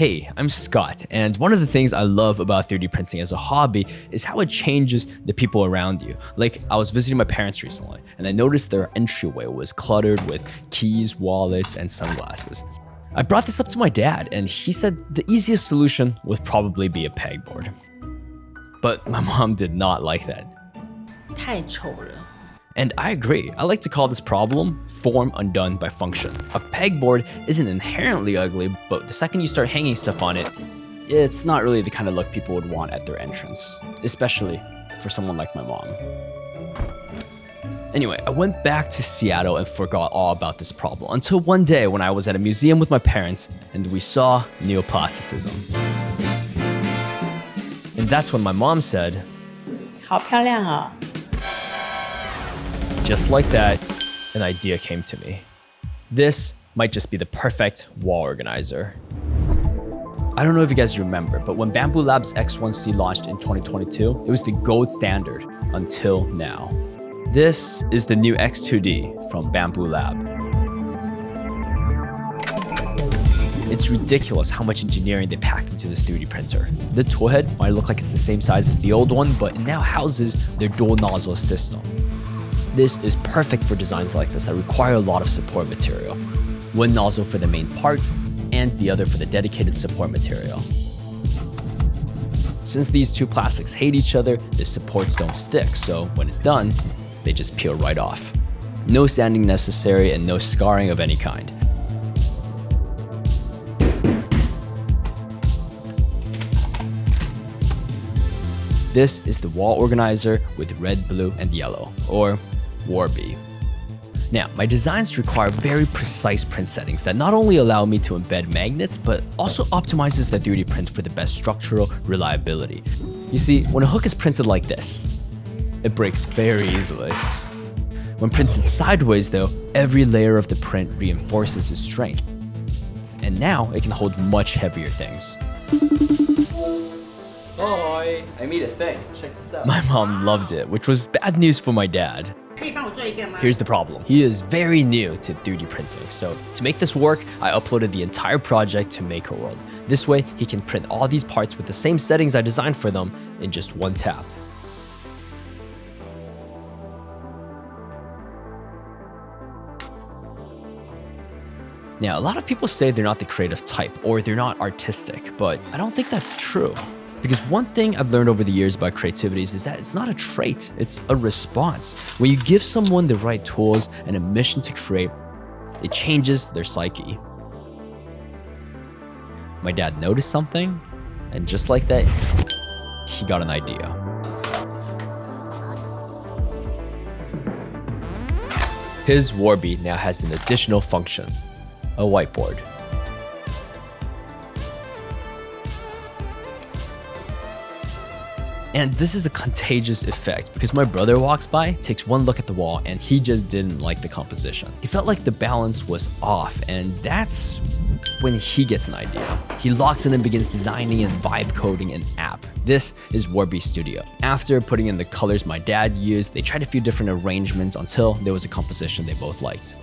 Hey, I'm Scott, and one of the things I love about 3D printing as a hobby is how it changes the people around you. Like, I was visiting my parents recently, and I noticed their entryway was cluttered with keys, wallets, and sunglasses. I brought this up to my dad, and he said the easiest solution would probably be a pegboard. But my mom did not like that. 太丑了. And I agree. I like to call this problem form undone by function. A pegboard isn't inherently ugly, but the second you start hanging stuff on it, it's not really the kind of look people would want at their entrance, especially for someone like my mom. Anyway, I went back to Seattle and forgot all about this problem until one day when I was at a museum with my parents and we saw neoplasticism. And that's when my mom said, 好漂亮哦. Just like that, an idea came to me. This might just be the perfect wall organizer. I don't know if you guys remember, but when Bambu Lab's X1C launched in 2022, it was the gold standard until now. This is the new X2D from Bambu Lab. It's ridiculous how much engineering they packed into this 3D printer. The tool head might look like it's the same size as the old one, but it now houses their dual-nozzle system. This is perfect for designs like this that require a lot of support material. One nozzle for the main part, and the other for the dedicated support material. Since these two plastics hate each other, the supports don't stick, so when it's done, they just peel right off. No sanding necessary and no scarring of any kind. This is the wall organizer with red, blue, and yellow, or WORBY. Now, my designs require very precise print settings that not only allow me to embed magnets, but also optimizes the 3D print for the best structural reliability. You see, when a hook is printed like this, it breaks very easily. When printed sideways though, every layer of the print reinforces its strength. And now it can hold much heavier things. Hi, I made a thing. Check this out. My mom loved it, which was bad news for my dad. Here's the problem. He is very new to 3D printing, so to make this work, I uploaded the entire project to Makerworld. This way, he can print all these parts with the same settings I designed for them in just one tap. Now, a lot of people say they're not the creative type or they're not artistic, but I don't think that's true. Because one thing I've learned over the years about creativity is that it's not a trait, it's a response. When you give someone the right tools and a mission to create, it changes their psyche. My dad noticed something, and just like that, he got an idea. His WORBY now has an additional function, a whiteboard. And this is a contagious effect because my brother walks by, takes one look at the wall, and he just didn't like the composition. He felt like the balance was off, and that's when he gets an idea. He locks in and begins designing and vibe coding an app. This is WORBY Studio. After putting in the colors my dad used, they tried a few different arrangements until there was a composition they both liked.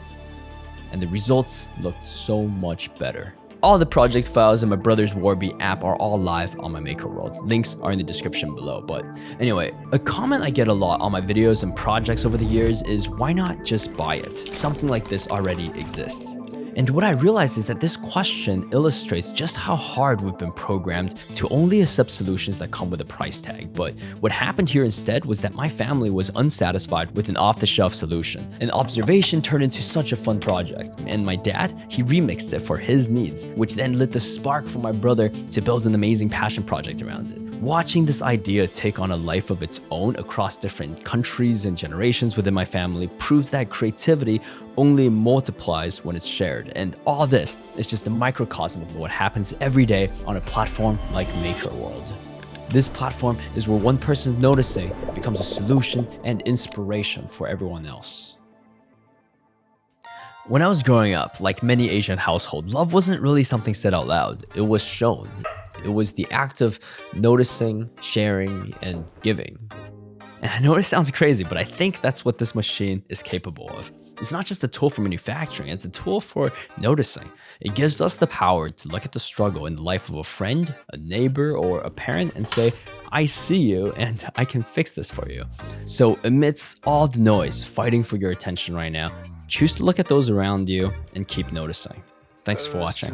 And the results looked so much better. All the project files in my brother's WORBY app are all live on my Makerworld. Links are in the description below. But anyway, a comment I get a lot on my videos and projects over the years is why not just buy it? Something like this already exists. And what I realized is that this question illustrates just how hard we've been programmed to only accept solutions that come with a price tag. But what happened here instead was that my family was unsatisfied with an off-the-shelf solution. An observation turned into such a fun project. And my dad, he remixed it for his needs, which then lit the spark for my brother to build an amazing passion project around it. Watching this idea take on a life of its own across different countries and generations within my family proves that creativity only multiplies when it's shared. And all this is just a microcosm of what happens every day on a platform like Makerworld. This platform is where one person's noticing becomes a solution and inspiration for everyone else. When I was growing up, like many Asian households, love wasn't really something said out loud. It was shown. It was the act of noticing, sharing, and giving. And I know it sounds crazy, but I think that's what this machine is capable of. It's not just a tool for manufacturing, it's a tool for noticing. It gives us the power to look at the struggle in the life of a friend, a neighbor, or a parent and say, I see you and I can fix this for you. So amidst all the noise fighting for your attention right now, choose to look at those around you and keep noticing. Thanks for watching.